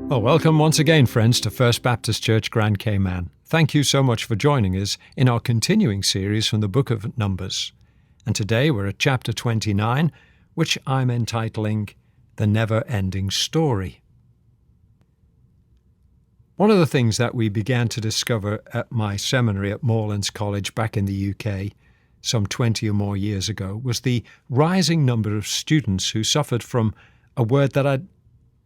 Well, welcome once again, friends, to First Baptist Church, Grand Cayman. Thank you so much for joining us in our continuing series from the book of Numbers. And today we're at chapter 29, which I'm entitling The Neverending Story. One of the things that we began to discover at my seminary at Moorlands College back in the UK some 20 or more years ago was the rising number of students who suffered from a word that I'd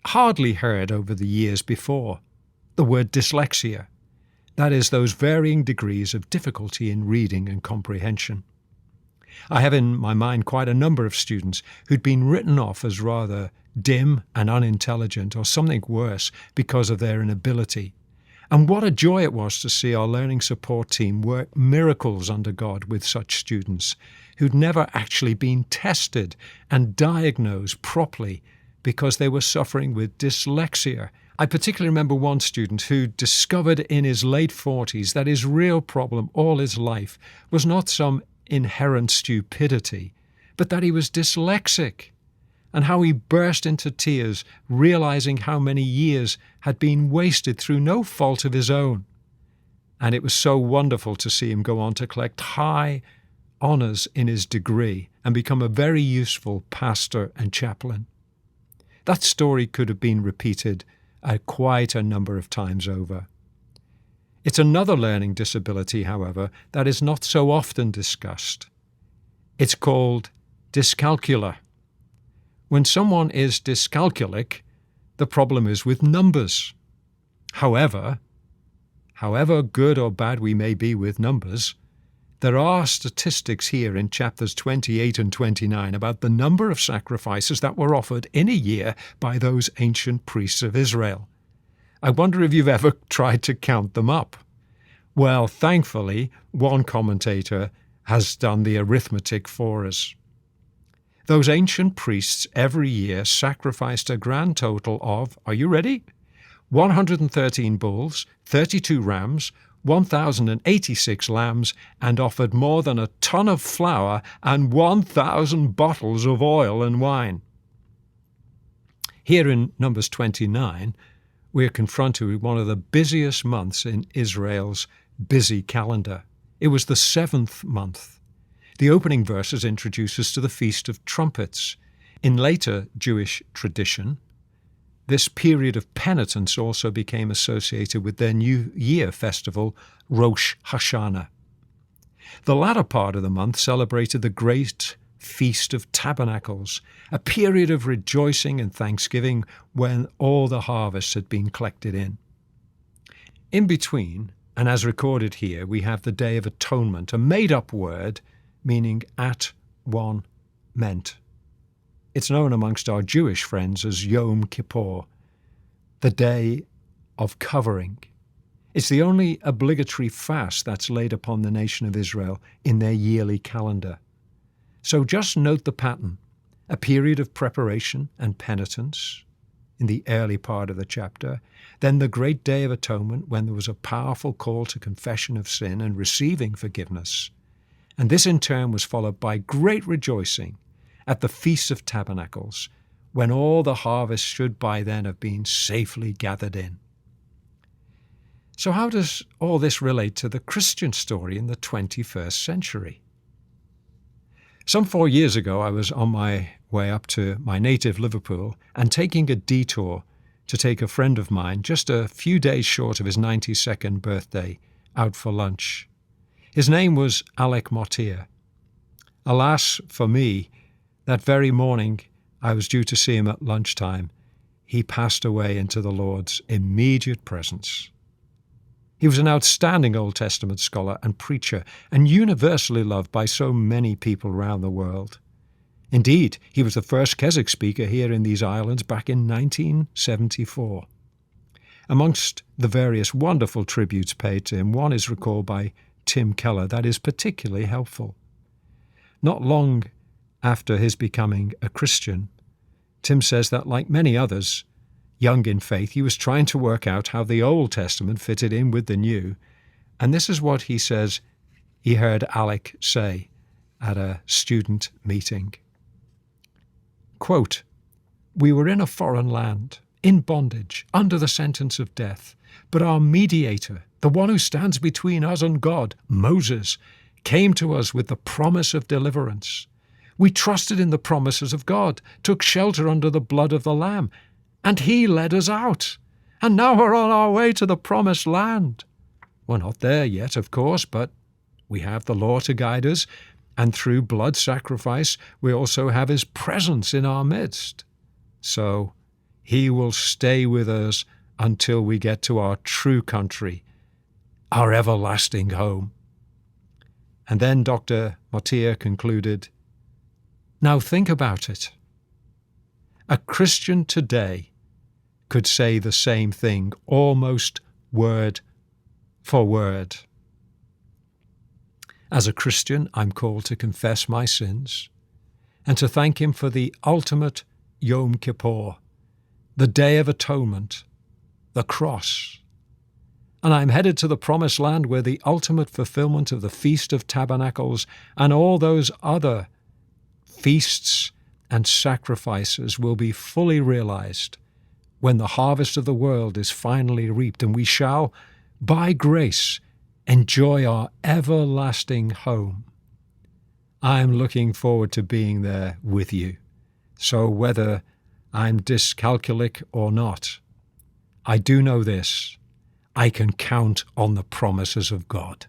hardly heard over the years before, the word dyslexia. That is, those varying degrees of difficulty in reading and comprehension. I have in my mind quite a number of students who'd been written off as rather dim and unintelligent or something worse because of their inability. And what a joy it was to see our learning support team work miracles under God with such students who'd never actually been tested and diagnosed properly because they were suffering with dyslexia. I particularly remember one student who discovered in his late 40s that his real problem all his life was not some inherent stupidity, but that he was dyslexic, and how he burst into tears, realizing how many years had been wasted through no fault of his own. And it was so wonderful to see him go on to collect high honours in his degree and become a very useful pastor and chaplain. That story could have been repeated quite a number of times over. It's another learning disability, however, that is not so often discussed. It's called dyscalculia. When someone is dyscalculic, the problem is with numbers. However good or bad we may be with numbers, there are statistics here in chapters 28 and 29 about the number of sacrifices that were offered in a year by those ancient priests of Israel. I wonder if you've ever tried to count them up. Well, thankfully, one commentator has done the arithmetic for us. Those ancient priests every year sacrificed a grand total of, are you ready? 113 bulls, 32 rams, 1,086 lambs, and offered more than a ton of flour and 1,000 bottles of oil and wine. Here in Numbers 29, we are confronted with one of the busiest months in Israel's busy calendar. It was the 7th month. The opening verses introduce us to the Feast of Trumpets. In later Jewish tradition, this period of penitence also became associated with their New Year festival, Rosh Hashanah. The latter part of the month celebrated the great Feast of Tabernacles, a period of rejoicing and thanksgiving when all the harvest had been collected in. In between, and as recorded here, we have the Day of Atonement, a made-up word meaning at one meant. It's known amongst our Jewish friends as Yom Kippur, the Day of Covering. It's the only obligatory fast that's laid upon the nation of Israel in their yearly calendar. So just note the pattern, a period of preparation and penitence in the early part of the chapter, then the great Day of Atonement when there was a powerful call to confession of sin and receiving forgiveness. And this in turn was followed by great rejoicing at the Feast of Tabernacles, when all the harvest should by then have been safely gathered in. So how does all this relate to the Christian story in the 21st century? Some 4 years ago, I was on my way up to my native Liverpool and taking a detour to take a friend of mine, just a few days short of his 92nd birthday, out for lunch. His name was Alec Mortier. Alas, for me, that very morning I was due to see him at lunchtime. He passed away into the Lord's immediate presence. He was an outstanding Old Testament scholar and preacher, and universally loved by so many people around the world. Indeed, he was the first Keswick speaker here in these islands back in 1974. Amongst the various wonderful tributes paid to him, one is recalled by Tim Keller that is particularly helpful. Not long after his becoming a Christian, Tim says that, like many others, young in faith, he was trying to work out how the Old Testament fitted in with the New, and this is what he says he heard Alec say at a student meeting. Quote, "We were in a foreign land, in bondage, under the sentence of death. But our mediator, the one who stands between us and God, Moses, came to us with the promise of deliverance. We trusted in the promises of God, took shelter under the blood of the Lamb, and he led us out. And now we're on our way to the promised land. We're not there yet, of course, but we have the law to guide us, and through blood sacrifice, we also have his presence in our midst. So he will stay with us until we get to our true country, our everlasting home. And then Dr. Mottier concluded, now think about it. A Christian today could say the same thing, almost word for word. As a Christian, I'm called to confess my sins and to thank him for the ultimate Yom Kippur, the Day of Atonement, the cross. And I'm headed to the Promised Land where the ultimate fulfillment of the Feast of Tabernacles and all those other feasts and sacrifices will be fully realized when the harvest of the world is finally reaped, and we shall, by grace, enjoy our everlasting home. I'm looking forward to being there with you. So whether I'm dyscalculic or not, I do know this: I can count on the promises of God.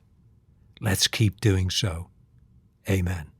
Let's keep doing so. Amen.